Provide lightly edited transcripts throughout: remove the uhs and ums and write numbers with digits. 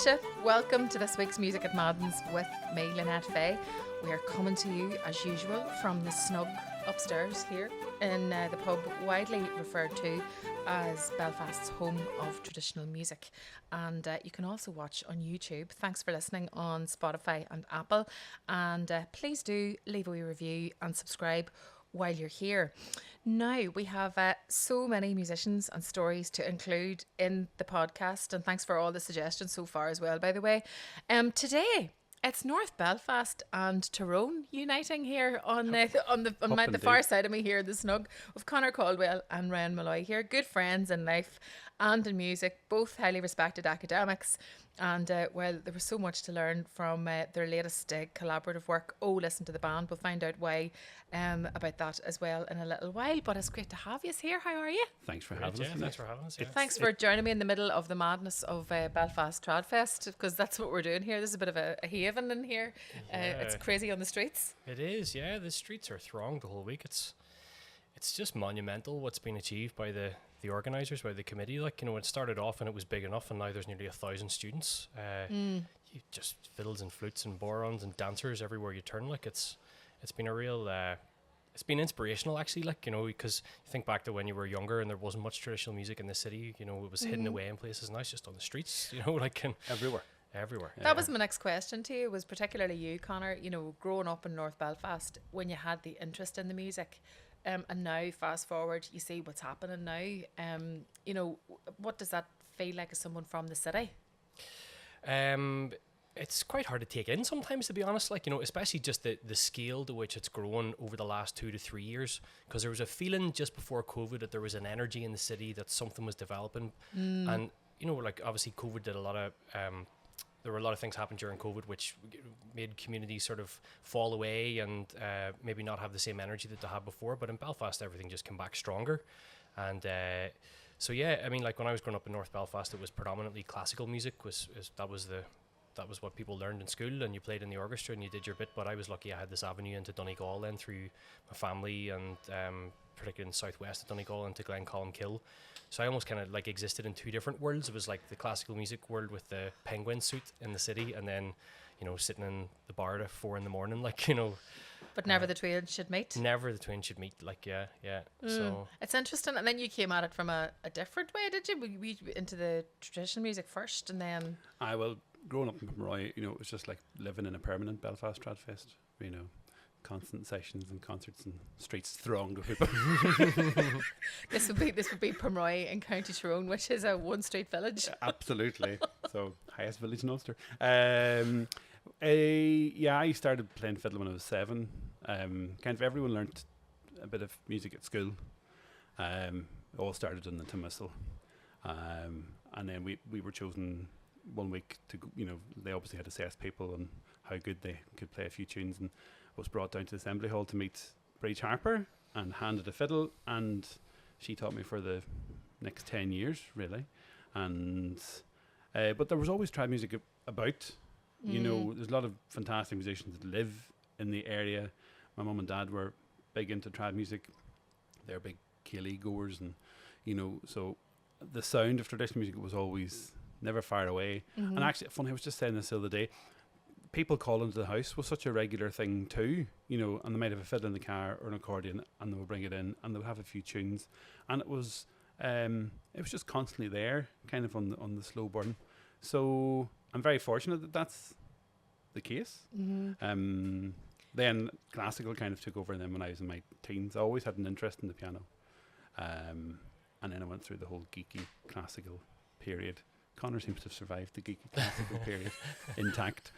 Marsha. Welcome to this week's Music at Maddens with me, Lynette Fay. We are coming to you as usual from the snug upstairs here in the pub, widely referred to as Belfast's home of traditional music. And you can also watch on YouTube. Thanks for listening on Spotify and Apple. And please do leave a wee review and subscribe while you're here. Now, we have so many musicians and stories to include in the podcast, and thanks for all the suggestions so far as well, by the way. Today, it's North Belfast and Tyrone uniting here on the far side of me here, the snug, with Conor Caldwell and Ryan Molloy here. Good friends in life and in music, both highly respected academics. And well, there was so much to learn from their latest collaborative work. Oh, listen to the band. We'll find out why about that as well in a little while. But it's great to have you here. How are you? Thanks for having us. Thanks for having us. Thanks for joining me in the middle of the madness of Belfast Tradfest, because that's what we're doing here. This is a bit of a haven in here. It's crazy on the streets. It is, yeah. The streets are thronged the whole week. It's just monumental what's been achieved by the organisers, by the committee. Like, you know, it started off and it was big enough, and now there's nearly 1,000 students. You just fiddles and flutes and borons and dancers everywhere you turn. Like, it's been a real it's been inspirational, actually, like, you know, because you think back to when you were younger and there wasn't much traditional music in the city. You know, it was hidden away in places. Now it's just on the streets, you know, like, everywhere. That was my next question to you, was particularly you, Conor, you know, growing up in North Belfast, when you had the interest in the music, and now fast forward, you see what's happening now. You know, what does that feel like as someone from the city? It's quite hard to take in sometimes, to be honest, like, you know, especially just the scale to which it's grown over the last 2 to 3 years, because there was a feeling just before COVID that there was an energy in the city that something was developing. And, you know, like, obviously COVID did a lot of there were a lot of things happened during COVID which made communities sort of fall away and maybe not have the same energy that they had before. But in Belfast, everything just came back stronger. And so, yeah, I mean, like, when I was growing up in North Belfast, it was predominantly classical music. That was what people learned in school, and you played in the orchestra and you did your bit. But I was lucky I had this avenue into Donegal then through my family, and particularly in the southwest of Donegal, into Glencolmkill. So I almost kind of like existed in two different worlds. It was like the classical music world with the penguin suit in the city, and then, you know, sitting in the bar at 4 a.m, like, you know. But never the twain should meet. Never the twain should meet, like, yeah. So it's interesting. And then you came at it from a different way, did you? We into the traditional music first, and then... Well, growing up in Molloy, you know, it was just like living in a permanent Belfast Tradfest, you know. Constant sessions and concerts and streets thronged with people. This would be Pomeroy in County Tyrone, which is a one street village. Absolutely. So highest village in Ulster. I started playing fiddle when I was 7. Kind of everyone learnt a bit of music at school. It all started in the Timissel. And then we were chosen one week to, you know, they obviously had assessed people and how good they could play a few tunes, and was brought down to the Assembly Hall to meet Bridge Harper and handed a fiddle, and she taught me for the next 10 years, really. And but there was always trad music about. You know, there's a lot of fantastic musicians that live in the area. My mum and dad were big into trad music. They're big Ceilidh goers, and, you know, so the sound of traditional music was always never far away. And actually, funny, I was just saying this the other day, people call into the house was such a regular thing too, you know, and they might have a fiddle in the car or an accordion, and they would bring it in and they would have a few tunes, and it was just constantly there, kind of on the slow burn. So I'm very fortunate that that's the case. Then classical kind of took over, and then when I was in my teens, I always had an interest in the piano, and then I went through the whole geeky classical period. Conor seems to have survived the geeky classical period intact.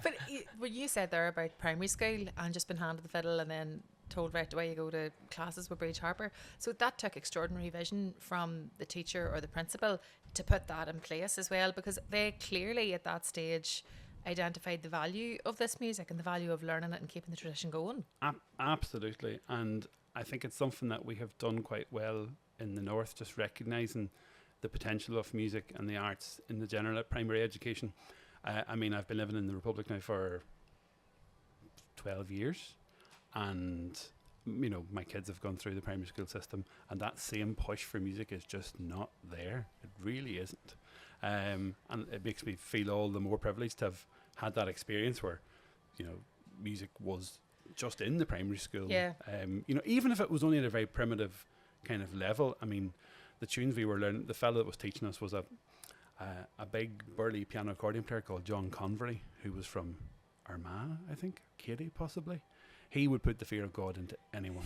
But what you said there about primary school and just been handed the fiddle and then told right away you go to classes with Bridge Harper, so that took extraordinary vision from the teacher or the principal to put that in place as well, because they clearly at that stage identified the value of this music and the value of learning it and keeping the tradition going. Absolutely. And I think it's something that we have done quite well in the north, just recognising the potential of music and the arts in the general primary education. I mean, I've been living in the Republic now for 12 years, and, you know, my kids have gone through the primary school system, and that same push for music is just not there. It really isn't. And it makes me feel all the more privileged to have had that experience where, you know, music was just in the primary school. Yeah. You know, even if it was only at a very primitive kind of level. I mean, the tunes we were learning, the fellow that was teaching us was a big burly piano accordion player called John Convery, who was from Armagh, I think, Katie possibly. He would put the fear of God into anyone.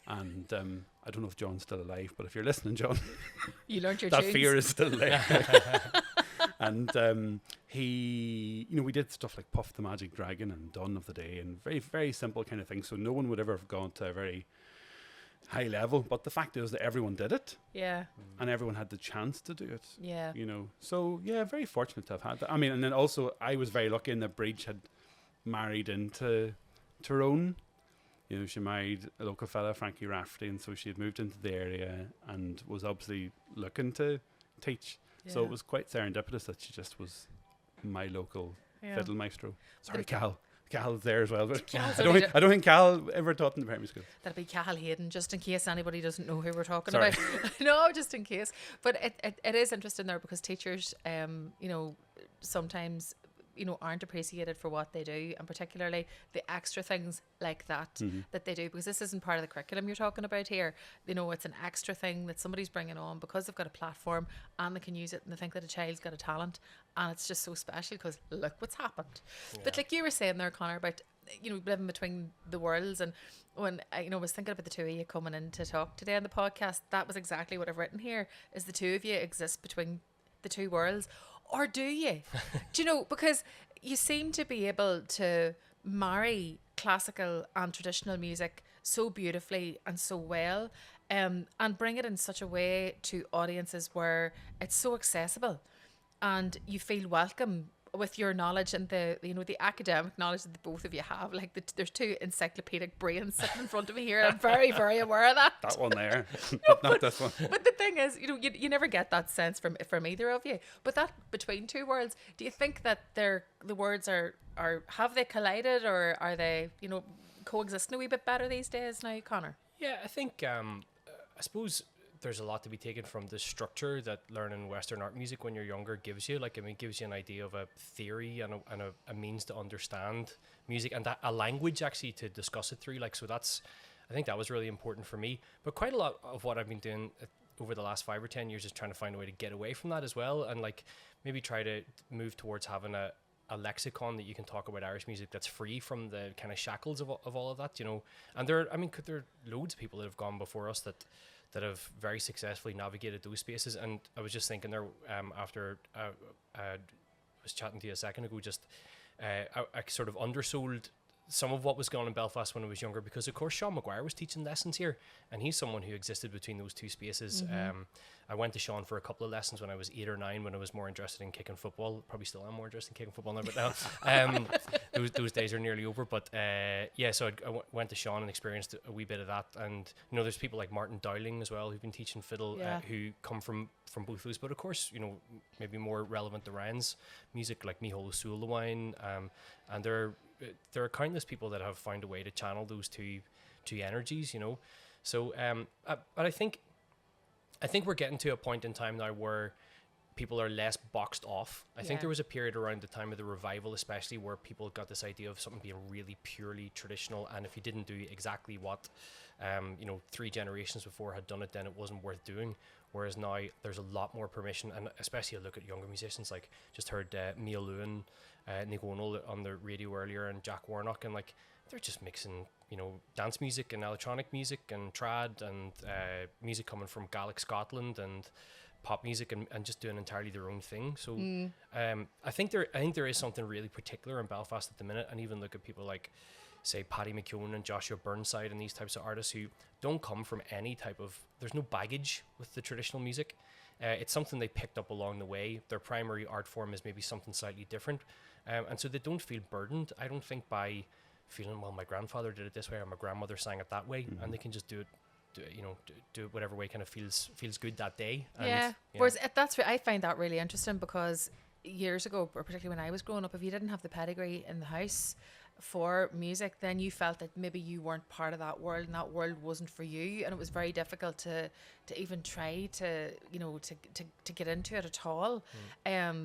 And I don't know if John's still alive, but if you're listening, John, you learnt your that tunes. fear is still there. And he, you know, we did stuff like Puff the Magic Dragon and Dawn of the Day and very, very simple kind of things. So no one would ever have gone to a very high level. But the fact is that everyone did it. Yeah. And everyone had the chance to do it. Yeah. You know, so yeah, very fortunate to have had that. I mean, and then also I was very lucky in that Bridge had married into Tyrone. You know, she married a local fella, Frankie Rafferty, and so she had moved into the area and was obviously looking to teach. So it was quite serendipitous that she just was my local fiddle maestro. Sorry, Cal. Cal's there as well. But I don't think Cal ever taught in the primary school. That'd be Cal Hayden, just in case anybody doesn't know who we're talking Sorry. about. No, just in case. But it is interesting there because teachers, you know, sometimes, you know, aren't appreciated for what they do, and particularly the extra things like that that they do, because this isn't part of the curriculum you're talking about here. You know, it's an extra thing that somebody's bringing on because they've got a platform and they can use it, and they think that a child's got a talent, and it's just so special because look what's happened. But like you were saying there, Conor, about, you know, living between the worlds, and when I, you know, was thinking about the two of you coming in to talk today on the podcast, that was exactly what I've written here, is the two of you exist between the two worlds. Or do you? Do you know, because you seem to be able to marry classical and traditional music so beautifully and so well, and bring it in such a way to audiences where it's so accessible and you feel welcome with your knowledge and the, you know, the academic knowledge that the both of you have. Like there's two encyclopedic brains sitting in front of me here. I'm very, very aware of that. That one there, No, not this one. But the thing is, you know, you never get that sense from either of you. But that between two worlds, do you think that the words are have they collided, or are they, you know, coexisting a wee bit better these days now, Conor? Yeah, I think I suppose there's a lot to be taken from the structure that learning Western art music when you're younger gives you. Like, I mean, it gives you an idea of a theory and a means to understand music, and that a language actually to discuss it through. Like, so I think that was really important for me. But quite a lot of what I've been doing over the last 5 or 10 years is trying to find a way to get away from that as well, and like maybe try to move towards having a lexicon that you can talk about Irish music that's free from the kind of shackles of all of that, you know. And there are loads of people that have gone before us that have very successfully navigated those spaces. And I was just thinking there, after I was chatting to you a second ago, just I sort of undersold some of what was going on in Belfast when I was younger, because of course Sean Maguire was teaching lessons here, and he's someone who existed between those two spaces. I went to Sean for a couple of lessons when I was 8 or 9, when I was more interested in kicking football. Probably still am more interested in kicking football now, but now those days are nearly over. But yeah, so I went to Sean and experienced a wee bit of that. And you know, there's people like Martin Dowling as well who've been teaching fiddle, who come from both those. But of course, you know, maybe more relevant to Ryan's music, like Micheál O'Sullivan, and there are countless people that have found a way to channel those two energies, you know. So but I think we're getting to a point in time now where people are less boxed off. I think there was a period around the time of the revival, especially, where people got this idea of something being really purely traditional, and if you didn't do exactly what you know, 3 generations before had done it, then it wasn't worth doing. Whereas now there's a lot more permission, and especially I look at younger musicians, like just heard Mia Lewin, Nick O'Neill on the radio earlier, and Jack Warnock, and like they're just mixing, you know, dance music and electronic music and trad and music coming from Gaelic Scotland and pop music, and just doing entirely their own thing. So I think there is something really particular in Belfast at the minute, and even look at people like, say, Paddy McKeown and Joshua Burnside and these types of artists who don't come from any type of, there's no baggage with the traditional music. It's something they picked up along the way. Their primary art form is maybe something slightly different, and so they don't feel burdened, I don't think, by feeling, well, my grandfather did it this way or my grandmother sang it that way, and they can just do it whatever way kind of feels good that day. And, whereas I find that really interesting, because years ago, or particularly when I was growing up, if you didn't have the pedigree in the house for music, then you felt that maybe you weren't part of that world and that world wasn't for you, and it was very difficult to even try to, you know, to get into it at all.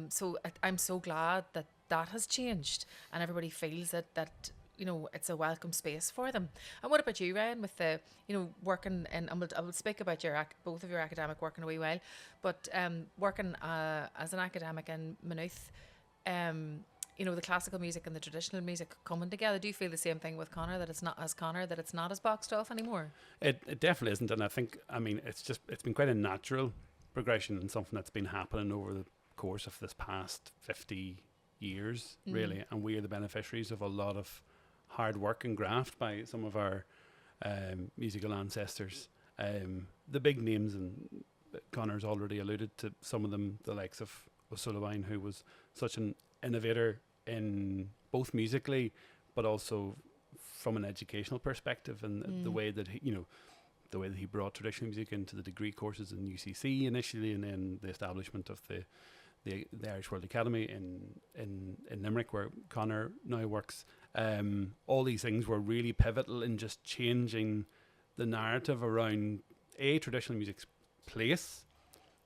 So I'm so glad that that has changed and everybody feels that you know, it's a welcome space for them. And what about you, Ryan, with the, you know, working in, and I will speak about your both of your academic work in a wee while, but working as an academic in Maynooth, you know, the classical music and the traditional music coming together. Do you feel the same thing with Conor, that it's not as boxed off anymore? It definitely isn't, and I think, I mean, it's been quite a natural progression and something that's been happening over the course of this past 50 years, really, and we are the beneficiaries of a lot of hard work and graft by some of our musical ancestors. The big names, and Conor's already alluded to some of them, the likes of O'Sullivan, who was such an innovator in both musically but also from an educational perspective, and the way that he, you know, the way that he brought traditional music into the degree courses in UCC initially, and then the establishment of the Irish World Academy in Limerick, where Conor now works. All these things were really pivotal in just changing the narrative around traditional music's place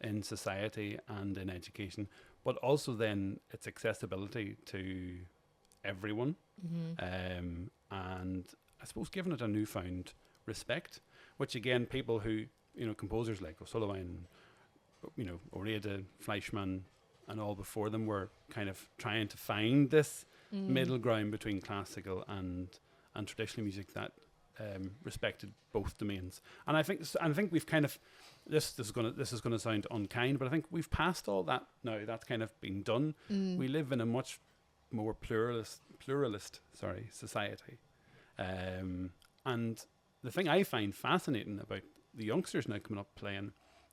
in society and in education, but also then its accessibility to everyone, and I suppose giving it a newfound respect, which again, people who, you know, composers like O'Sullivan, you know, O'Reilly, Fleischmann, and all before them were kind of trying to find this middle ground between classical and traditional music that respected both domains. And I think we've kind of, this is gonna sound unkind, but I think we've passed all that now. That's kind of been done. We live in a much more pluralist society, and the thing I find fascinating about the youngsters now coming up playing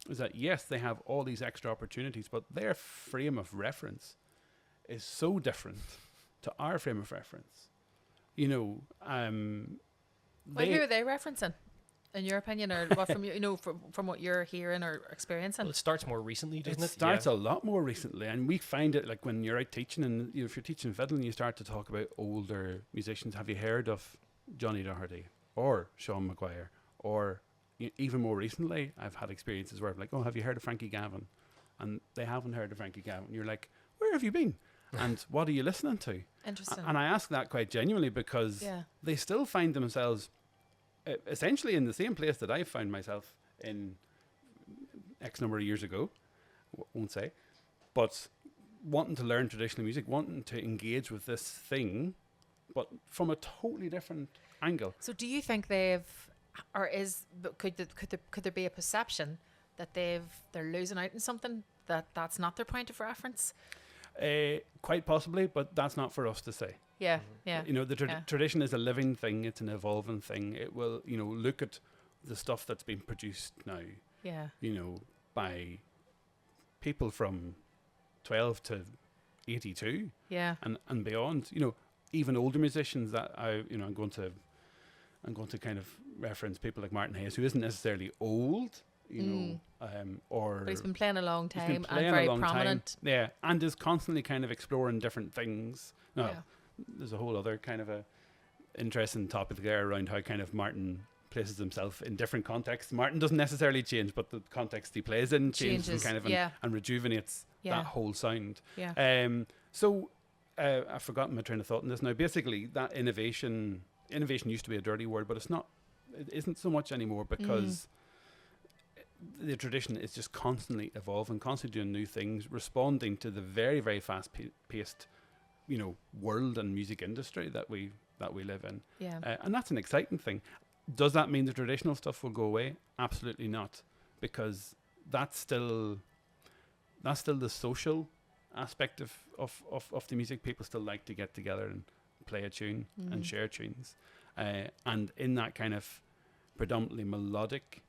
is that, yes, they have all these extra opportunities, but their frame of reference is so different to our frame of reference. You know, who are they referencing, in your opinion, or what from you know from what you're hearing or experiencing? Well, it starts more recently, doesn't it? It starts a lot more recently, and we find it like when you're out teaching, and you know, if you're teaching fiddle and you start to talk about older musicians, have you heard of Johnny Doherty or Sean Maguire? Or even more recently, I've had experiences where I'm like, oh, have you heard of Frankie Gavin? And they haven't heard of Frankie Gavin. You're like, where have you been? And what are you listening to? Interesting. And I ask that quite genuinely because they still find themselves essentially in the same place that I found myself in X number of years ago, won't say, but wanting to learn traditional music, wanting to engage with this thing, but from a totally different angle. So do you think could there be a perception that they're losing out on something, that's not their point of reference? Quite possibly, but that's not for us to say. Yeah, yeah. You know, the tradition is a living thing. It's an evolving thing. It will, you know, look at the stuff that's being produced now. Yeah. You know, by people from 12 to 82. Yeah. And beyond. You know, even older musicians that I'm going to kind of reference people like Martin Hayes, who isn't necessarily old. You know, but he's been playing a long time and very prominent. Yeah, and is constantly kind of exploring different things. Now, there's a whole other kind of a interesting topic there around how kind of Martin places himself in different contexts. Martin doesn't necessarily change, but the context he plays in changes and kind of and rejuvenates that whole sound. Yeah. So I've forgotten my train of thought in this now. Basically, that innovation used to be a dirty word, but it isn't so much anymore because the tradition is just constantly evolving, constantly doing new things, responding to the very, very fast-paced, you know, world and music industry that we live in. Yeah. And that's an exciting thing. Does that mean the traditional stuff will go away? Absolutely not, because that's still the social aspect of the music. People still like to get together and play a tune and share tunes, and in that kind of predominantly melodic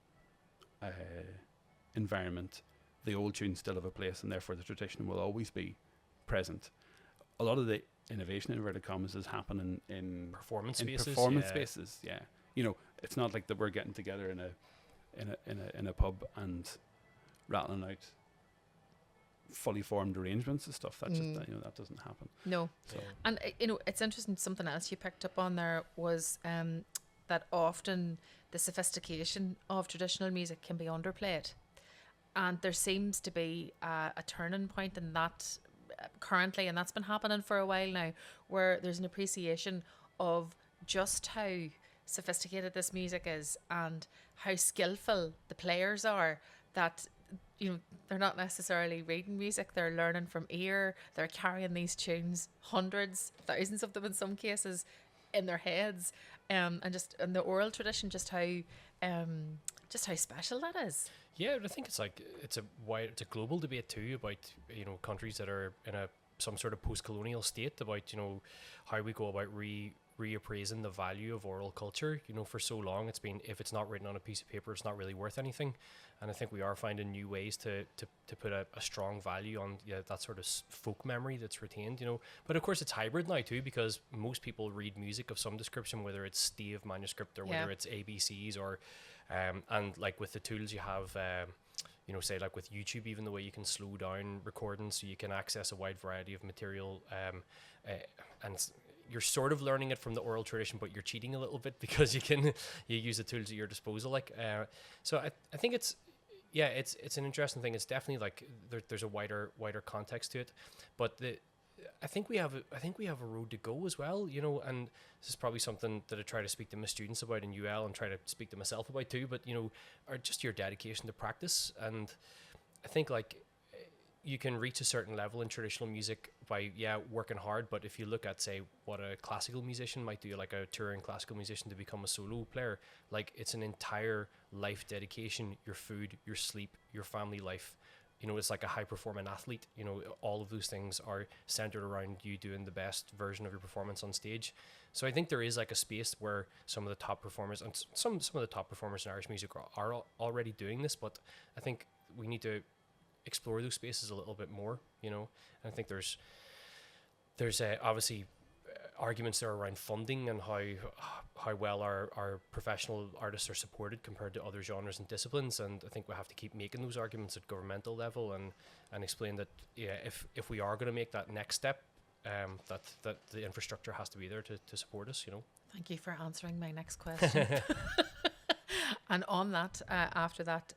environment, the old tunes still have a place, and therefore the tradition will always be present. A lot of the innovation, in inverted commas, is happening in performance spaces. Yeah, you know, it's not like that we're getting together in a pub and rattling out fully formed arrangements and stuff. That just that doesn't happen. No. So. And it's interesting. Something else you picked up on there was that often the sophistication of traditional music can be underplayed, and there seems to be a turning point in that currently, and that's been happening for a while now, where there's an appreciation of just how sophisticated this music is and how skillful the players are, that they're not necessarily reading music, they're learning from ear, they're carrying these tunes, hundreds, thousands of them in some cases, in their heads, and just in the oral tradition, just how special that is. Yeah, I think it's a global debate too about countries that are in some sort of post-colonial state, about how we go about reappraising the value of oral culture. For so long it's been, if it's not written on a piece of paper, it's not really worth anything. And I think we are finding new ways to put a strong value on that sort of folk memory that's retained. But of course it's hybrid now too, because most people read music of some description, whether it's stave manuscript or whether it's ABCs or and like with the tools you have, say like with YouTube, even the way you can slow down recordings so you can access a wide variety of material, and you're sort of learning it from the oral tradition, but you're cheating a little bit because you use the tools at your disposal. So I think it's an interesting thing. It's definitely like there's a wider context to it, but I think we have a road to go as well, and this is probably something that I try to speak to my students about in UL and try to speak to myself about too, but are just your dedication to practice. And I think you can reach a certain level in traditional music by working hard, but if you look at, say, what a classical musician might do, like a touring classical musician, to become a solo player, it's an entire life dedication, your food, your sleep, your family life. It's like a high performing athlete. All of those things are centered around you doing the best version of your performance on stage. So I think there is a space where some of the top performers, and some of the top performers in Irish music are already doing this, but I think we need to explore those spaces a little bit more, and I think there's obviously arguments there around funding and how well our professional artists are supported compared to other genres and disciplines, and I think we have to keep making those arguments at governmental level and explain that if we are going to make that next step, that the infrastructure has to be there to support us. Thank you for answering my next question. And on that, after that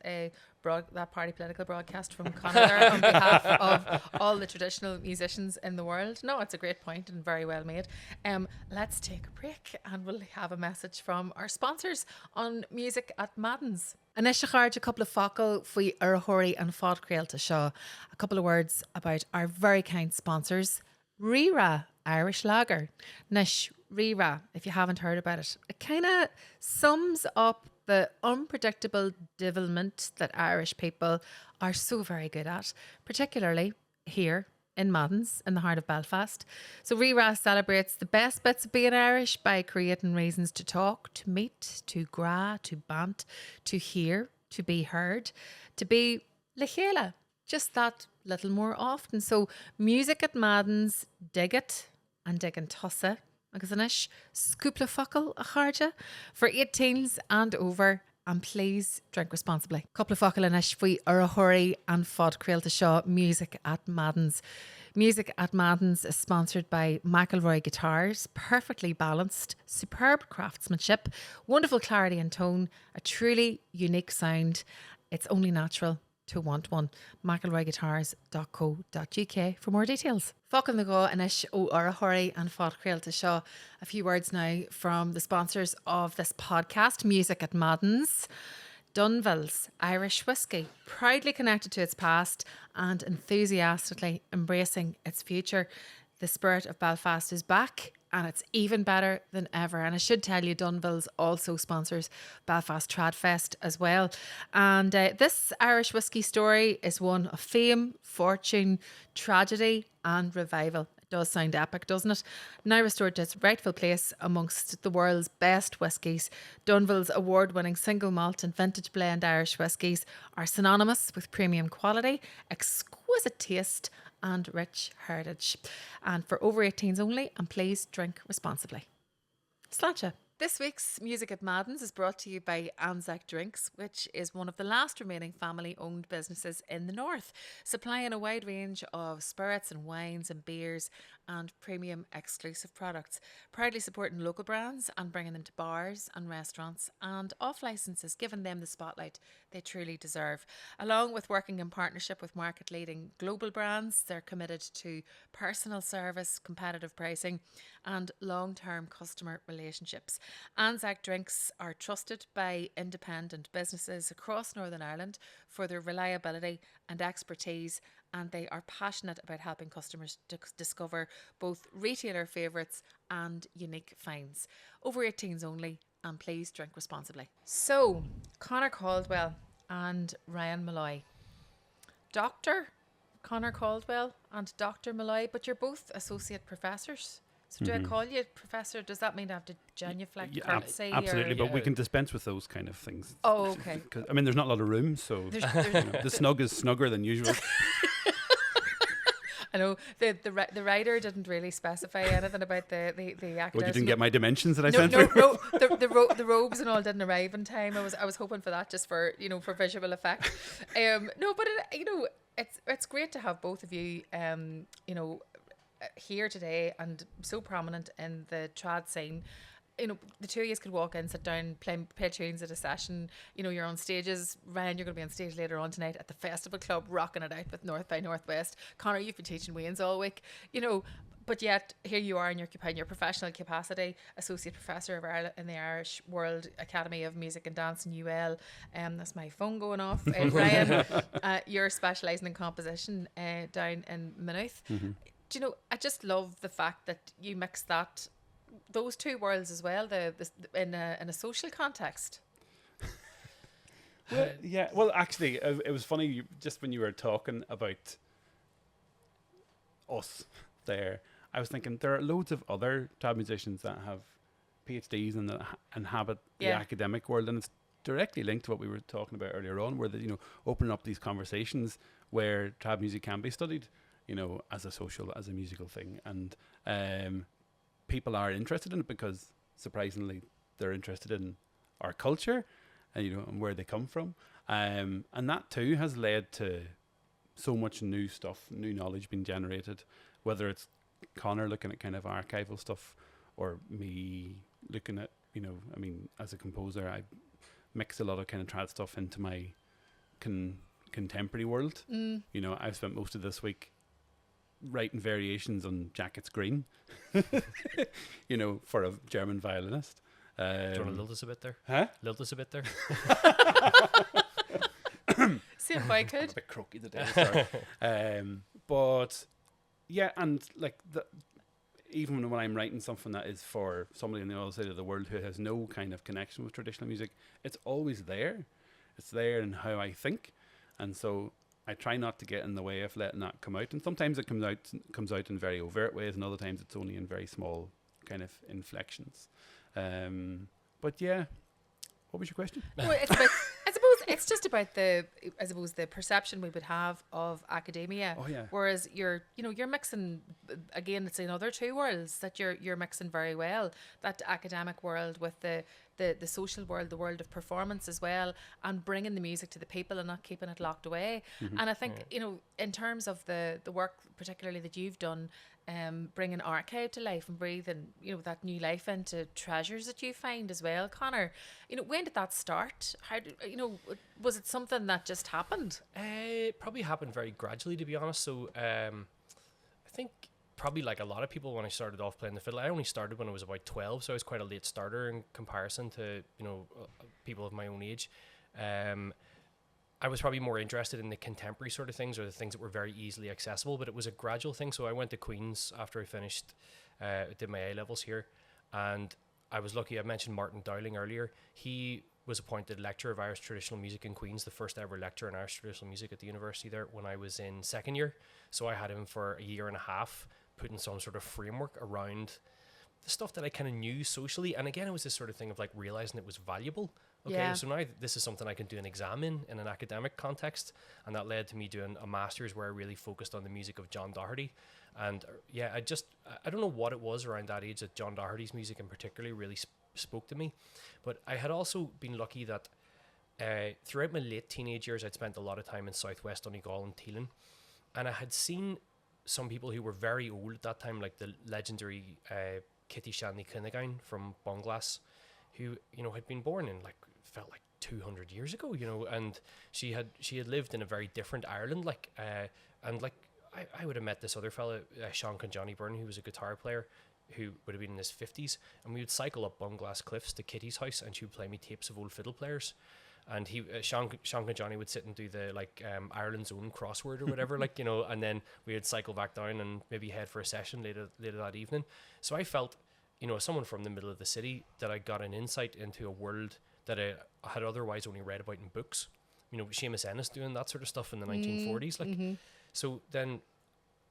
that party political broadcast from Conor there on behalf of all the traditional musicians in the world. No, it's a great point and very well made. Let's take a break and we'll have a message from our sponsors on Music at Maddens. Anisha charge a couple of focal fwy Urhori and Fod Crealta Shaw. A couple of words about our very kind sponsors. Rira Irish Lager. Nish Rira, if you haven't heard about it, it kind of sums up the unpredictable devilment that Irish people are so very good at, particularly here in Maddens, in the heart of Belfast. So Rira celebrates the best bits of being Irish by creating reasons to talk, to meet, to gra, to bant, to hear, to be heard, to be lechela, just that little more often. So Music at Maddens, dig it and dig and tossa. Agus anish, scoopla focal a charja for 18s and over, and please drink responsibly. Couple of focal anish fwy Urhori and Fod Crealta Shaw. Music at Maddens. Music at Maddens is sponsored by McElroy Guitars. Perfectly balanced, superb craftsmanship, wonderful clarity and tone, a truly unique sound. It's only natural to want one. McElroyguitars.co.uk for more details. Focan the go anish o Urhori and Fod Crealta Shaw. A few words now from the sponsors of this podcast, Music at Maddens. Donegal's Irish whiskey, proudly connected to its past and enthusiastically embracing its future. The spirit of Belfast is back, and it's even better than ever. And I should tell you, Donegal's also sponsors Belfast Trad Fest as well. And this Irish whiskey story is one of fame, fortune, tragedy and revival. It does sound epic, doesn't it? Now restored to its rightful place amongst the world's best whiskies, Donegal's award-winning single malt and vintage blend Irish whiskies are synonymous with premium quality, exquisite taste and rich heritage. And for over 18s only, and please drink responsibly. Sláinte. This week's Music at Maddens is brought to you by Anzac Drinks, which is one of the last remaining family-owned businesses in the north, supplying a wide range of spirits and wines and beers and premium exclusive products, proudly supporting local brands and bringing them to bars and restaurants and off licenses, giving them the spotlight they truly deserve. Along with working in partnership with market-leading global brands, they're committed to personal service, competitive pricing and long-term customer relationships. Anzac Drinks are trusted by independent businesses across Northern Ireland for their reliability and expertise, and they are passionate about helping customers discover both retailer favourites and unique finds. Over 18s only, and please drink responsibly. So, Conor Caldwell and Ryan Molloy. Dr. Conor Caldwell and Dr. Molloy, but you're both associate professors. So do I call you professor? Does that mean I have to genuflect? Absolutely, but we can dispense with those kind of things. Oh, okay. I mean, there's not a lot of room, so the snug is snugger than usual. I know the writer didn't really specify anything about the actors. Well, you didn't get my dimensions that I sent through? No, the robes and all didn't arrive in time. I was hoping for that just for for visual effect. No, but it's great to have both of you here today and so prominent in the trad scene. The two of you could walk in, sit down, play tunes at a session. You're on stages. Ryan, you're going to be on stage later on tonight at the Festival Club, rocking it out with North by Northwest. Conor, you've been teaching Wayne's all week. But yet here you are in your professional capacity, associate professor of Ireland in the Irish World Academy of Music and Dance in UL. That's my phone going off. Ryan, you're specialising in composition down in Maynooth. Mm-hmm. I just love the fact that you mix those two worlds as well, in a social context. Well, actually, it was funny just when you were talking about us there. I was thinking there are loads of other trad musicians that have PhDs and that inhabit the academic world, and it's directly linked to what we were talking about earlier on, where opening up these conversations where trad music can be studied, as a musical thing, and people are interested in it because surprisingly they're interested in our culture and where they come from, and that too has led to so much new stuff, new knowledge being generated, whether it's Conor looking at kind of archival stuff or me looking at as a composer I mix a lot of kind of trad stuff into my contemporary world. I've spent most of this week writing variations on Jacket's Green for a German violinist. Do you want to lilt us a bit there? Huh? Lilt us a bit there. See if I could. I'm a bit croaky today. Sorry. But yeah, and even when I'm writing something that is for somebody on the other side of the world who has no kind of connection with traditional music, it's always there. It's there in how I think, and so I try not to get in the way of letting that come out. And sometimes it comes out in very overt ways, and other times it's only in very small kind of inflections. But yeah, what was your question? Well, it's just about the perception we would have of academia. Oh yeah. Whereas you're mixing, again, it's another two worlds that you're mixing very well. That academic world with the social world, the world of performance as well, and bringing the music to the people and not keeping it locked away. Mm-hmm. And I think in terms of the work particularly that you've done, bringing archive to life and breathing that new life into treasures that you find as well, Conor. When did that start? How was it something that just happened? It probably happened very gradually, to be honest. So I think probably like a lot of people, when I started off playing the fiddle, I only started when I was about 12, so I was quite a late starter in comparison to people of my own age. I was probably more interested in the contemporary sort of things, or the things that were very easily accessible, but it was a gradual thing. So I went to Queen's after I finished, did my A-levels here, and I was lucky. I mentioned Martin Dowling earlier. He was appointed lecturer of Irish traditional music in Queen's, the first ever lecturer in Irish traditional music at the university there, when I was in second year. So I had him for a year and a half, putting some sort of framework around the stuff that I kind of knew socially. And again, it was this sort of thing of like realizing it was valuable. Okay, so now this is something I can do an exam in an academic context, and that led to me doing a master's where I really focused on the music of John Doherty. And I don't know what it was around that age that John Doherty's music in particular really spoke to me. But I had also been lucky that throughout my late teenage years, I'd spent a lot of time in southwest Donegal and Teelan, and I had seen some people who were very old at that time, like the legendary Kitty Shanley Kinnigan from Bonglass, who, you know, had been born in felt like 200 years ago, you know, and she had lived in a very different Ireland, I would have met this other fella, Sean Johnny Byrne, who was a guitar player, who would have been in his 50s, and we would cycle up Bunglass Cliffs to Kitty's house, and she would play me tapes of old fiddle players, and Sean and Johnny would sit and do the Ireland's own crossword or whatever, you know, and then we would cycle back down and maybe head for a session later that evening. So I felt, you know, as someone from the middle of the city, that I got an insight into a world that I had otherwise only read about in books. You know, Seamus Ennis doing that sort of stuff in the 1940s, So then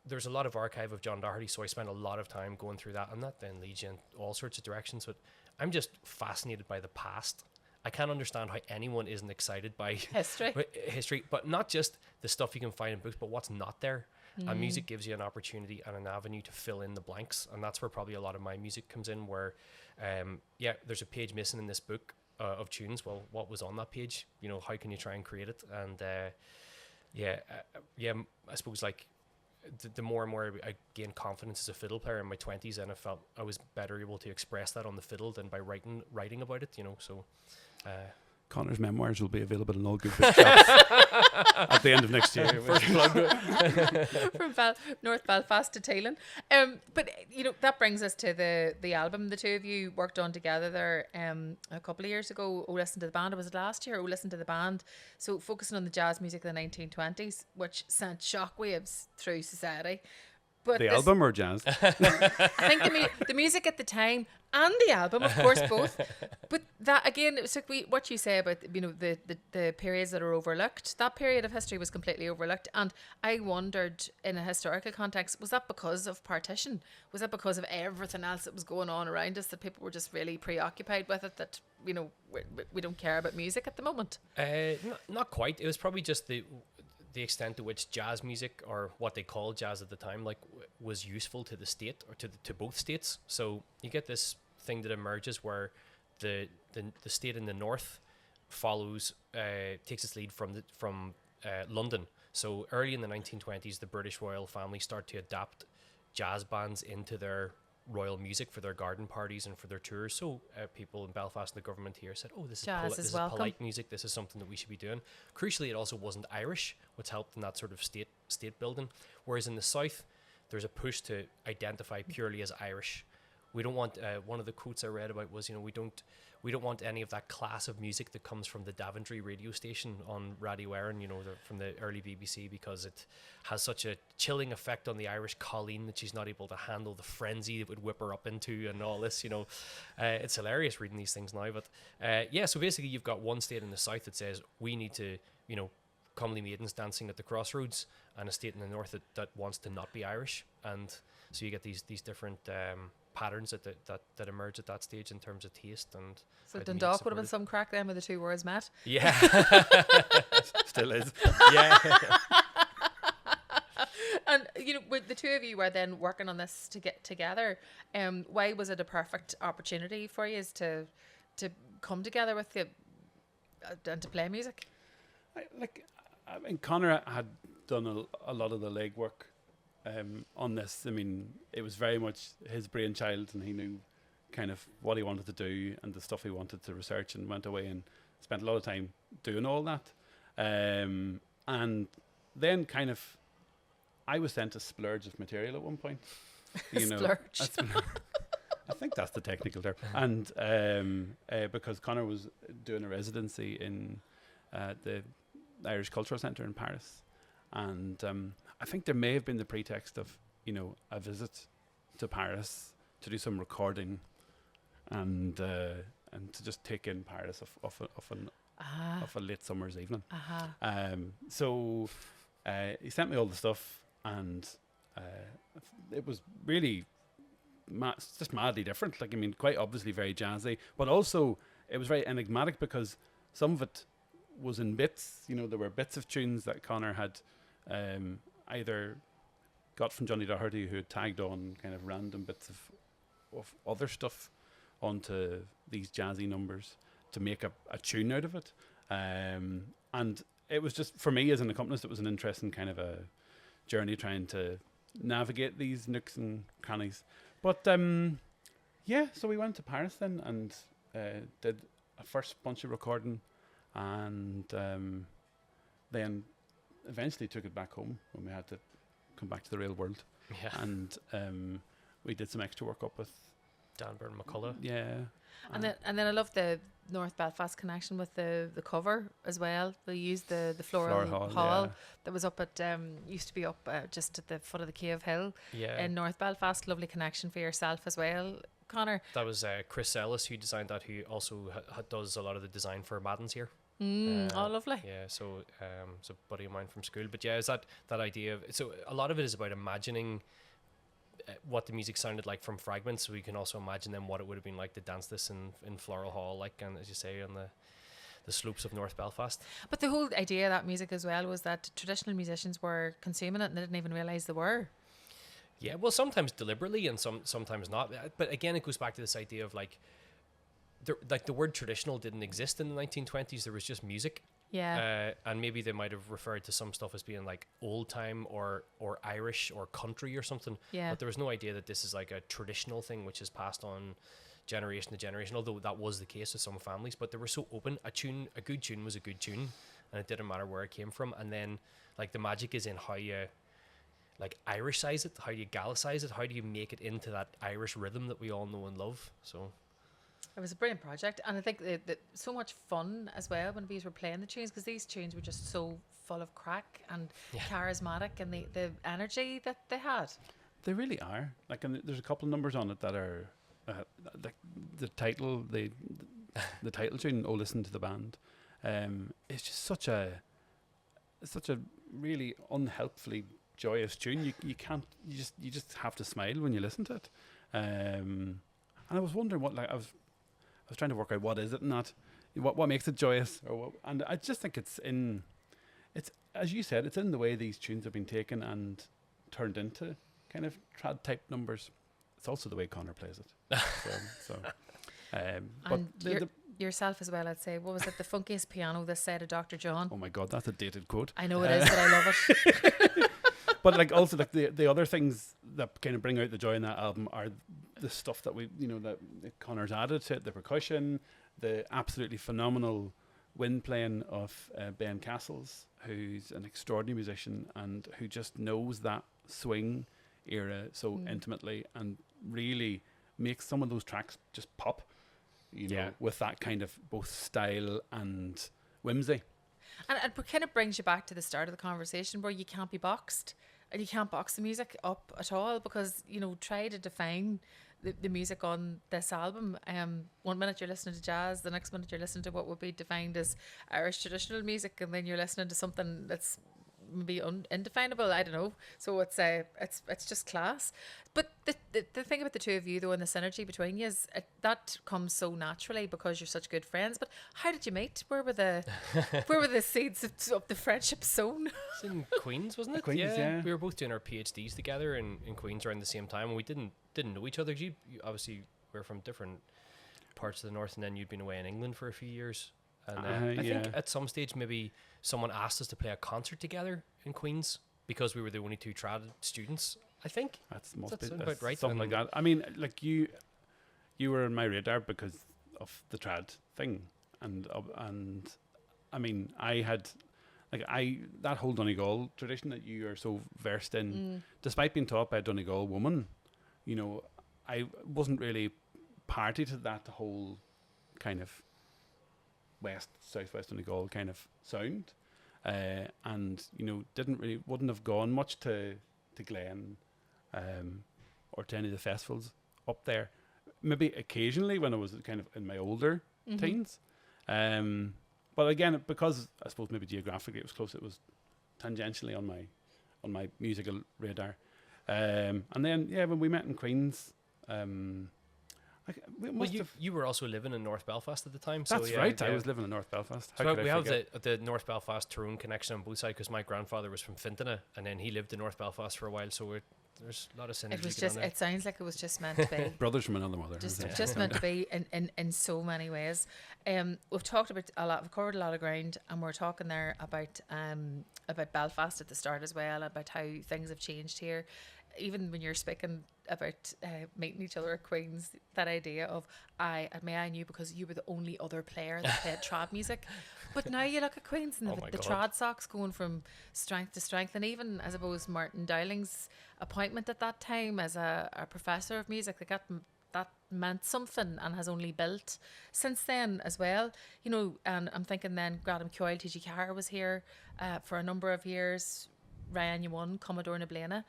there's a lot of archive of John Doherty, so I spent a lot of time going through that, and that then leads you in all sorts of directions. But I'm just fascinated by the past. I can't understand how anyone isn't excited by history, but not just the stuff you can find in books, but what's not there. And music gives you an opportunity and an avenue to fill in the blanks, and that's where probably a lot of my music comes in, where there's a page missing in this book of tunes. Well, what was on that page? You know, how can you try and create it? And I suppose the more and more I gained confidence as a fiddle player in my 20s, and I felt I was better able to express that on the fiddle than by writing about it, you know. So Conor's memoirs will be available in all good bookshops at the end of next year. First plug. From North Belfast to Taylan. But, you know, that brings us to the album the two of you worked on together there a couple of years ago. Oh, Listen to the Band. Or was it last year? Oh, Listen to the Band. So focusing on the jazz music of the 1920s, which sent shockwaves through society. But the album or jazz? I think the music at the time and the album, of course, both. But that again, it's like what you say about, you know, the periods that are overlooked. That period of history was completely overlooked, and I wondered, in a historical context, was that because of partition? Was that because of everything else that was going on around us, that people were just really preoccupied with it? That, you know, we don't care about music at the moment. Not quite. It was probably just the extent to which jazz music, or what they called jazz at the time, was useful to the state, or to both states. So you get this thing that emerges where the state in the north takes its lead from London. So early in the 1920s, the British royal family start to adapt jazz bands into their royal music for their garden parties and for their tours. So people in Belfast and the government here said, oh, this is polite music, this is something that we should be doing. Crucially, it also wasn't Irish, which helped in that sort of state building. Whereas in the south, there's a push to identify purely as Irish. We don't want, one of the quotes I read about was, you know, we don't want any of that class of music that comes from the Daventry radio station on Radio Éireann, you know, from the early BBC, because it has such a chilling effect on the Irish Colleen that she's not able to handle the frenzy that would whip her up into and all this, you know. It's hilarious reading these things now. But so basically you've got one state in the south that says we need to, you know, comely maidens dancing at the crossroads, and a state in the north that wants to not be Irish. And so you get these different patterns that emerge at that stage in terms of taste. And so Dundalk would have been some crack then where the two words met. Yeah. Still is. Yeah. And, you know, with the two of you were then working on this to get together, why was it a perfect opportunity for you to come together with you and to play music? I mean, Conor had done a lot of the legwork on this. I mean, it was very much his brainchild, and he knew kind of what he wanted to do and the stuff he wanted to research, and went away and spent a lot of time doing all that. And then kind of I was sent a splurge of material at one point. You know, splurge. I think that's the technical term. And because Conor was doing a residency in the Irish Cultural Centre in Paris, and I think there may have been the pretext of, you know, a visit to Paris to do some recording, and to just take in Paris of a late summer's evening. So he sent me all the stuff, and it was really just madly different. Like, I mean, quite obviously very jazzy, but also it was very enigmatic because some of it was in bits. You know, there were bits of tunes that Conor had either got from Johnny Doherty, who had tagged on kind of random bits of other stuff onto these jazzy numbers to make a tune out of it. And it was just, for me as an accompanist, it was an interesting kind of a journey trying to navigate these nooks and crannies. But so we went to Paris then and did a first bunch of recording, and then eventually took it back home when we had to come back to the real world. Yeah. And we did some extra work up with Danbury and McCullough. Yeah. And then I love the North Belfast connection with the cover as well. They used the floral hall that was up at used to be up just at the foot of the Cave Hill in North Belfast. Lovely connection for yourself as well, Conor. That was Chris Ellis who designed that, who also does a lot of the design for Maddens here. Oh, lovely. Yeah, so it's a buddy of mine from school. But yeah, it's that idea of, so a lot of it is about imagining what the music sounded like from fragments. So we can also imagine then what it would have been like to dance this in Floral Hall, like, and as you say, on the slopes of North Belfast. But the whole idea of that music as well was that traditional musicians were consuming it and they didn't even realise they were. Yeah, well, sometimes deliberately and sometimes not. But again, it goes back to this idea of like the word traditional didn't exist in the 1920s. There was just music. Yeah. And maybe they might have referred to some stuff as being like old time or Irish or country or something. Yeah. But there was no idea that this is like a traditional thing which is passed on generation to generation, although that was the case with some families. But they were so open. A good tune was a good tune, and it didn't matter where it came from. And then like the magic is in how you like Irishize it, how you Galicize it, how do you make it into that Irish rhythm that we all know and love. So it was a brilliant project, and I think that so much fun as well when these were playing the tunes, because these tunes were just so full of crack and charismatic, and the energy that they had. They really are. Like, and there's a couple of numbers on it that are like the title, the title tune. Oh, listen to the band. It's just such a really unhelpfully joyous tune. You can't. You just have to smile when you listen to it. And I was wondering what, like, I was trying to work out what is it and not, what makes it joyous, or what, and I just think it's as you said, it's in the way these tunes have been taken and turned into kind of trad type numbers. It's also the way Conor plays it. But yourself as well, I'd say. What was it? The funkiest piano this side of Dr. John. Oh my God, that's a dated quote. I know it is, but I love it. But like also like the other things that kind of bring out the joy in that album are the stuff that that Conor's added to it, the percussion, the absolutely phenomenal wind playing of Ben Castles, who's an extraordinary musician and who just knows that swing era so intimately and really makes some of those tracks just pop, with that kind of both style and whimsy. And it kind of brings you back to the start of the conversation where you can't be boxed. And you can't box the music up at all because, try to define the music on this album. 1 minute you're listening to jazz, the next minute you're listening to what would be defined as Irish traditional music, and then you're listening to something that's maybe indefinable. I don't know. So it's just class. But the thing about the two of you though, and the synergy between you is that comes so naturally because you're such good friends. But how did you meet? Where were the seeds of the friendship sown? It's in Queens, wasn't it? Queens, yeah. We were both doing our PhDs together in Queens around the same time, and we didn't know each other. You obviously were from different parts of the north, and then you'd been away in England for a few years. And I think at some stage maybe someone asked us to play a concert together in Queens because we were the only two trad students. I think that's about right. Something like that. I mean, like you were on my radar because of the trad thing, and I mean, I had that whole Donegal tradition that you are so versed in. Despite being taught by a Donegal woman, I wasn't really party to that whole kind of southwest Donegal kind of sound, and wouldn't have gone much to Glen or to any of the festivals up there. Maybe occasionally when I was kind of in my older teens, but again, because I suppose maybe geographically it was close, it was tangentially on my musical radar. And then when we met in Queens, you were also living in North Belfast at the time. That's right. I was living in North Belfast. So we have the North Belfast Tyrone connection on both sides because my grandfather was from Fintona and then he lived in North Belfast for a while. So there's a lot of synergy. It was just. It sounds like it was just meant to be. Brothers from another mother. Just meant to be in so many ways. We've talked about a lot. We've covered a lot of ground, and we're talking there about Belfast at the start as well, about how things have changed here. Even when you're speaking about meeting each other at Queen's, that idea of I knew because you were the only other player that played trad music. But now you look at Queen's and the trad socks going from strength to strength, and even I suppose Martin Dowling's appointment at that time as a professor of music, that meant something and has only built since then as well. You know, and I'm thinking then Gradam Coyle, T.G. Carr was here for a number of years. Ryan Yuan, Commodore Nablena,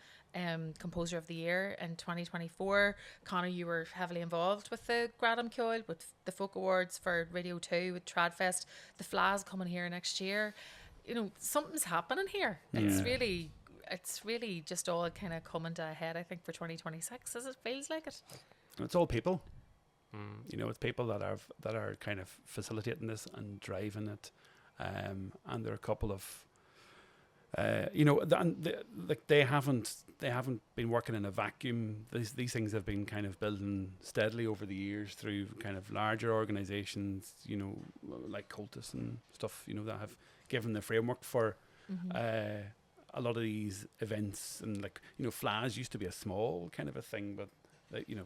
Composer of the Year in 2024. Conor, you were heavily involved with the Gradam Coyle, with the Folk Awards for Radio 2, with Tradfest. The Fla's coming here next year. You know, something's happening here. It's really just all kind of coming to a head, I think, for 2026, as it feels like it. It's all people. You know, it's people that are kind of facilitating this and driving it. And there are a couple of you know, they haven't been working in a vacuum. These things have been kind of building steadily over the years through kind of larger organisations, you know, like Cultus and stuff, you know, that have given the framework for a lot of these events. And like, you know, Fla's used to be a small kind of a thing, but you know,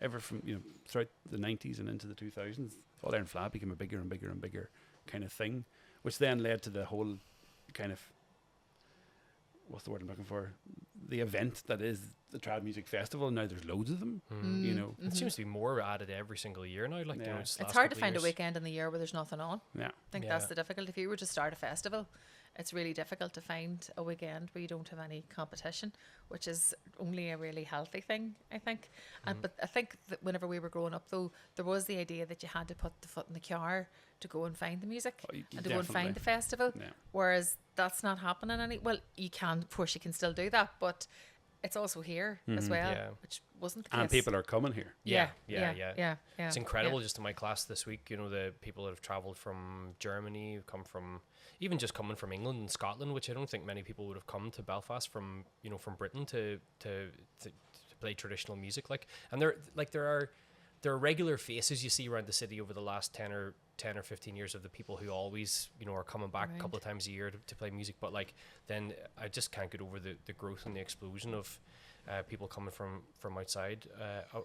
ever from, you know, throughout the 90s and into the 2000s, All Ireland Fla became a bigger and bigger and bigger kind of thing, which then led to the whole kind of, what's the word I'm looking for? The event that is the Trad Music Festival. Now there's loads of them. You know, it seems to be more added every single year now. Like, you know, it's hard to find a weekend in the year where there's nothing on. Yeah, I think that's the difficulty. If you were to start a festival, it's really difficult to find a weekend where you don't have any competition, which is only a really healthy thing, I think. But I think that whenever we were growing up, though, there was the idea that you had to put the foot in the car to go and find the music and to go and find the festival. Whereas that's not happening well, you can, of course, you can still do that, but it's also here as well, which wasn't the case. And people are coming here. Yeah. It's incredible. Just in my class this week, you know, the people that have travelled from Germany, come from, even just coming from England and Scotland, which I don't think many people would have come to Belfast from, you know, from Britain to play traditional music. Like, and there are regular faces you see around the city over the last 10 or 15 years of the people who always, you know, are coming back a couple of times a year to play music. But like, then I just can't get over the growth and the explosion of people coming from outside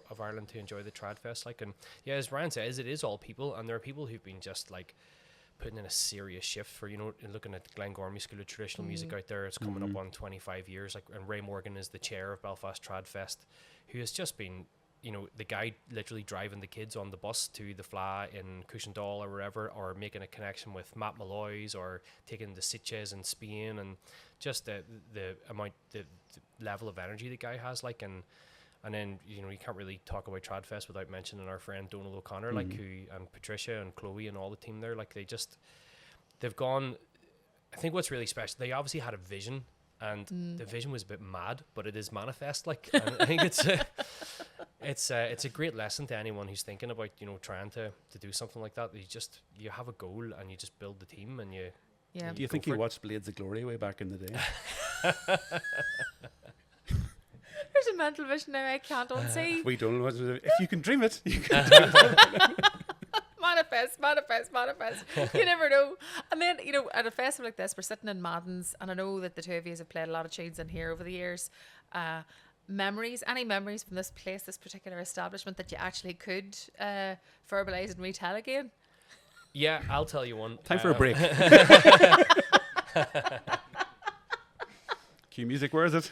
of Ireland to enjoy the Trad Fest. Like, and yeah, as Ryan says, it is all people, and there are people who've been just like putting in a serious shift for, you know, looking at Glengormley School of Traditional Music out there. It's coming up on 25 years. Like, and Ray Morgan is the chair of Belfast Trad Fest, who has just been, you know, the guy literally driving the kids on the bus to the Fla in Cushendall or wherever, or making a connection with Matt Molloy's, or taking the Sitges in Spain, and just the amount, the level of energy the guy has, like, and then, you know, you can't really talk about Tradfest without mentioning our friend Donald O'Connor, like, who, and Patricia and Chloe and all the team there, like, they've gone. I think what's really special, they obviously had a vision, and the vision was a bit mad, but it is manifest, like, and I think it's a great lesson to anyone who's thinking about, you know, trying to do something like that. You have a goal and you just build the team, and you. Yeah. Do you think you watched Blades of Glory way back in the day? There's a mental vision now I can't unsee. We don't know what to do. If you can dream it, you can do it. manifest. You never know. And then, you know, at a festival like this, we're sitting in Maddens, and I know that the two of you have played a lot of tunes in here over the years. Any memories from this place, this particular establishment, that you actually could verbalise and retell again? Yeah, I'll tell you one. Time for a break. Cue music, where is it?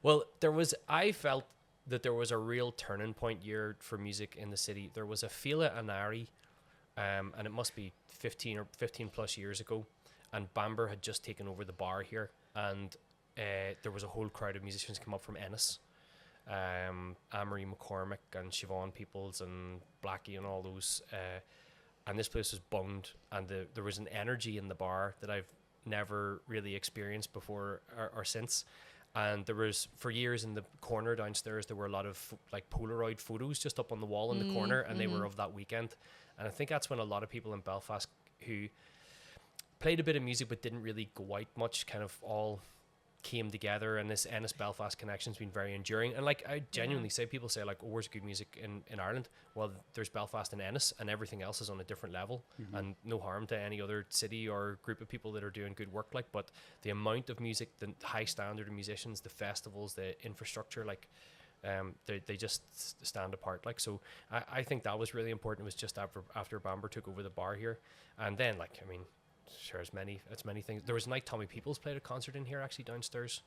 Well, I felt that there was a real turning point year for music in the city. There was a Fila Anari, and it must be 15 plus years ago, and Bamber had just taken over the bar here, and there was a whole crowd of musicians come up from Ennis, Amory McCormick and Siobhan Peoples and Blackie and all those, and this place was bunged, and there was an energy in the bar that I've never really experienced before or since. And there was, for years, in the corner downstairs, there were a lot of like Polaroid photos just up on the wall in the corner, and they were of that weekend. And I think that's when a lot of people in Belfast who played a bit of music but didn't really go out much, kind of all came together, and this Ennis Belfast connection's been very enduring. And like I genuinely say, people say like, oh, where's good music in Ireland? Well, there's Belfast and Ennis, and everything else is on a different level. And no harm to any other city or group of people that are doing good work, like, but the amount of music, the high standard of musicians, the festivals, the infrastructure, like they just stand apart. Like, so I think that was really important. It was just after Bamber took over the bar here, and then like, I mean, sure, it's many things. There was a night Tommy Peoples played a concert in here actually downstairs,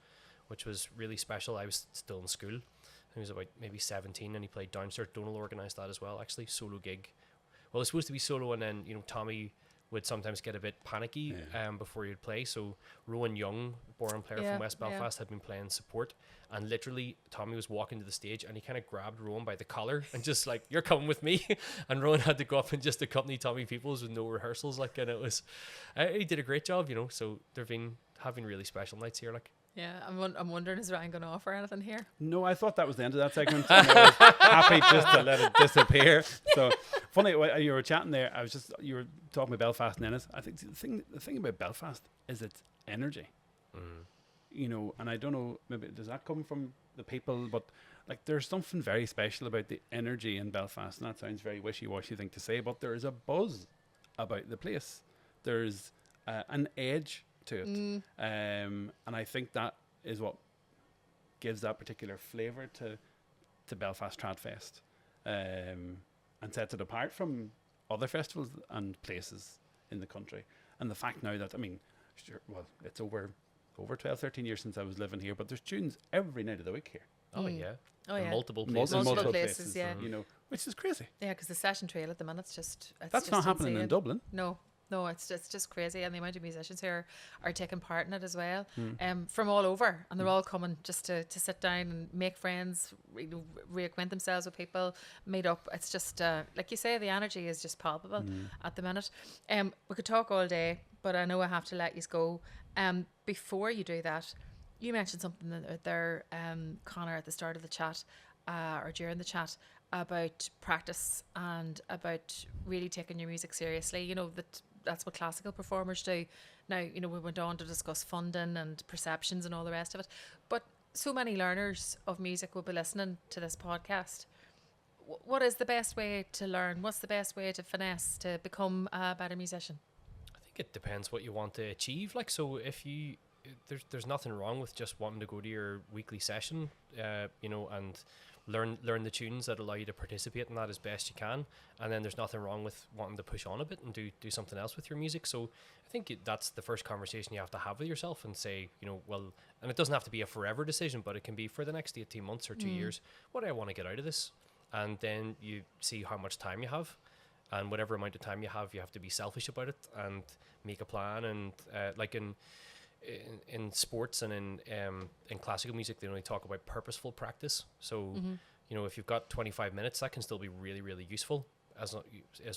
which was really special. I was still in school. He was about maybe 17, and he played downstairs. Donegal organised that as well, actually, solo gig. Well, it's supposed to be solo, and then, you know, Tommy would sometimes get a bit panicky before he'd play. So Rowan Young, born player from West Belfast, had been playing support, and literally Tommy was walking to the stage, and he kind of grabbed Rowan by the collar and just like, "You're coming with me," and Rowan had to go up and just accompany Tommy Peoples with no rehearsals. Like, and it was, he did a great job, you know. So they've been having really special nights here, like. Yeah, I'm wondering, is Ryan going to offer anything here? No, I thought that was the end of that segment. And I was happy just to let it disappear. So funny, while you were chatting there, you were talking about Belfast and Ennis. I think the thing about Belfast is its energy. You know, and I don't know, maybe does that come from the people, but like there's something very special about the energy in Belfast, and that sounds very wishy-washy thing to say, but there is a buzz about the place. There's an edge to it, and I think that is what gives that particular flavour to Belfast Tradfest, and sets it apart from other festivals and places in the country. And the fact now that, I mean, sure, well, it's over 12, 13 years since I was living here, but there's tunes every night of the week here. Oh yeah. Oh yeah. Multiple places. Multiple places, yeah. You know, which is crazy. Yeah, because the session trail at the minute, That's not happening in Dublin. No, it's just crazy, and the amount of musicians here are taking part in it as well, from all over, and they're all coming just to sit down and make friends, reacquaint themselves with people, meet up. It's just like you say, the energy is just palpable at the minute. We could talk all day, but I know I have to let you go. Before you do that, you mentioned something there, Conor, at the start of the chat, or during the chat, about practice and about really taking your music seriously. You know, that's what classical performers do. Now, you know, we went on to discuss funding and perceptions and all the rest of it, but so many learners of music will be listening to this podcast. What is the best way to learn? What's the best way to finesse to become a better musician? I think it depends what you want to achieve. Like, so if you, there's nothing wrong with just wanting to go to your weekly session, you know, and learn the tunes that allow you to participate in that as best you can, and then there's nothing wrong with wanting to push on a bit and do something else with your music. So I think that's the first conversation you have to have with yourself, and say, you know, well, and it doesn't have to be a forever decision, but it can be for the next 18 months or 2 years. What do I want to get out of this? And then you see how much time you have, and whatever amount of time you have to be selfish about it and make a plan. And like in sports and in classical music, they only talk about purposeful practice. So you know, if you've got 25 minutes, that can still be really, really useful as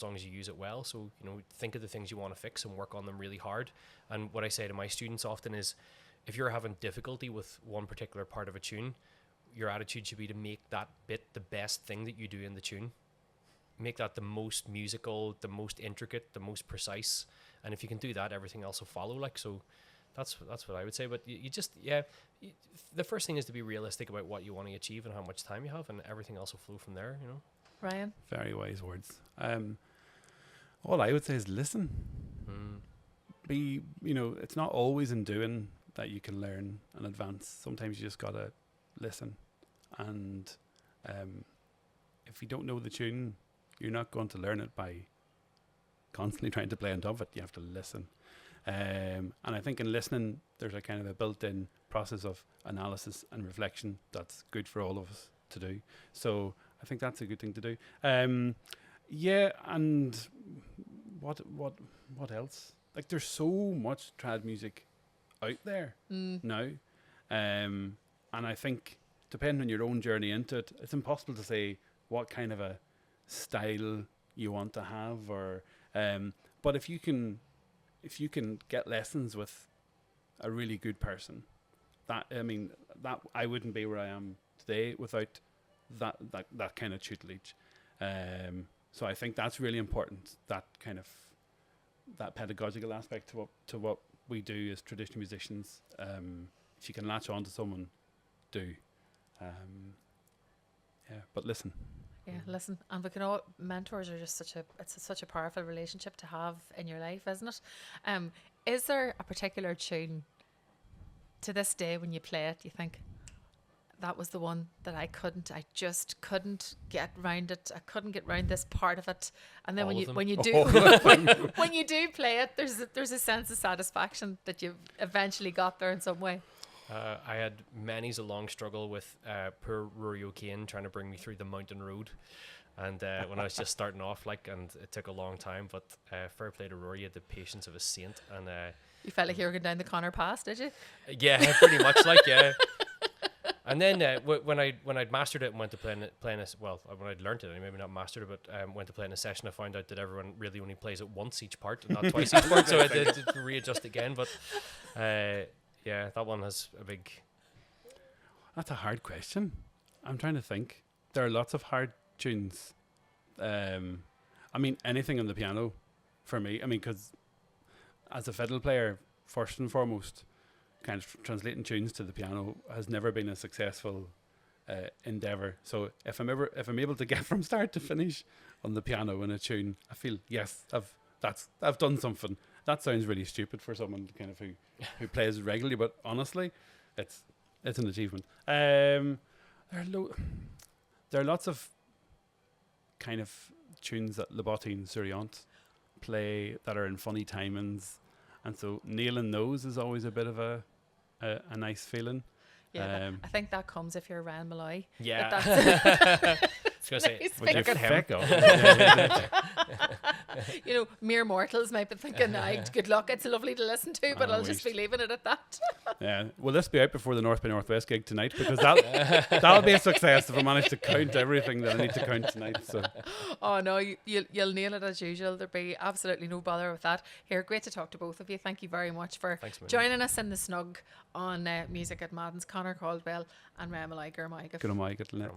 long as you use it well. So, you know, think of the things you want to fix and work on them really hard. And what I say to my students often is, if you're having difficulty with one particular part of a tune, your attitude should be to make that bit the best thing that you do in the tune. Make that the most musical, the most intricate, the most precise. And if you can do that, everything else will follow. Like, so that's what I would say. But you just, the first thing is to be realistic about what you want to achieve and how much time you have, and everything else will flow from there, you know. Ryan? Very wise words. All I would say is listen. You know, it's not always in doing that you can learn and advance. Sometimes you just gotta listen. And if you don't know the tune, you're not going to learn it by constantly trying to play on top of it. You have to listen. And I think in listening, there's a kind of a built-in process of analysis and reflection that's good for all of us to do. So I think that's a good thing to do. And what else? Like, there's so much trad music out there now. And I think, depending on your own journey into it, it's impossible to say what kind of a style you want to have, or but if you can get lessons with a really good person, that I wouldn't be where I am today without that kind of tutelage. So I think that's really important, that kind of that pedagogical aspect to what we do as traditional musicians, if you can latch on to someone, do. But listen. Yeah, listen, and we can all, mentors are just such a powerful relationship to have in your life, isn't it? Is there a particular tune to this day when you play it, you think that was the one that I just couldn't get round it. I couldn't get round this part of it. And then when you do when you do play it, there's a sense of satisfaction that you've eventually got there in some way. I had many's a long struggle with poor Rory O'Kane trying to bring me through the mountain road, and when I was just starting off, and it took a long time, but fair play to Rory, he had the patience of a saint, and you felt like you were going down the Conor Pass, did you? Yeah, pretty much, yeah. And then when I'd mastered it and went to when I'd learnt it, and maybe not mastered it, but went to play in a session, I found out that everyone really only plays it once each part, and not twice each part, so I had to readjust again, but yeah, that one has a big... That's a hard question. I'm trying to think. There are lots of hard tunes. Anything on the piano for me. Because as a fiddle player, first and foremost, kind of translating tunes to the piano has never been a successful endeavor. So if I'm able to get from start to finish on the piano in a tune, I feel yes, I've done something. That sounds really stupid for someone kind of who plays regularly, but honestly, it's an achievement. There are lots of kind of tunes that Labotti and Suriant play that are in funny timings, and so nailing those is always a bit of a nice feeling. Yeah, I think that comes if you're around Molloy. Yeah. I was going to say, would you feck mere mortals might be thinking, good luck, it's lovely to listen to, but I'll just be leaving it at that. Yeah. Will this be out before the North by Northwest gig tonight? Because that'll be a success if I manage to count everything that I need to count tonight. So. Oh no, you'll nail it as usual. There'll be absolutely no bother with that. Here, great to talk to both of you. Thank you very much for joining us in the snug on Music at Maddens. Conor Caldwell and Molloy. Good on my, good Lynette.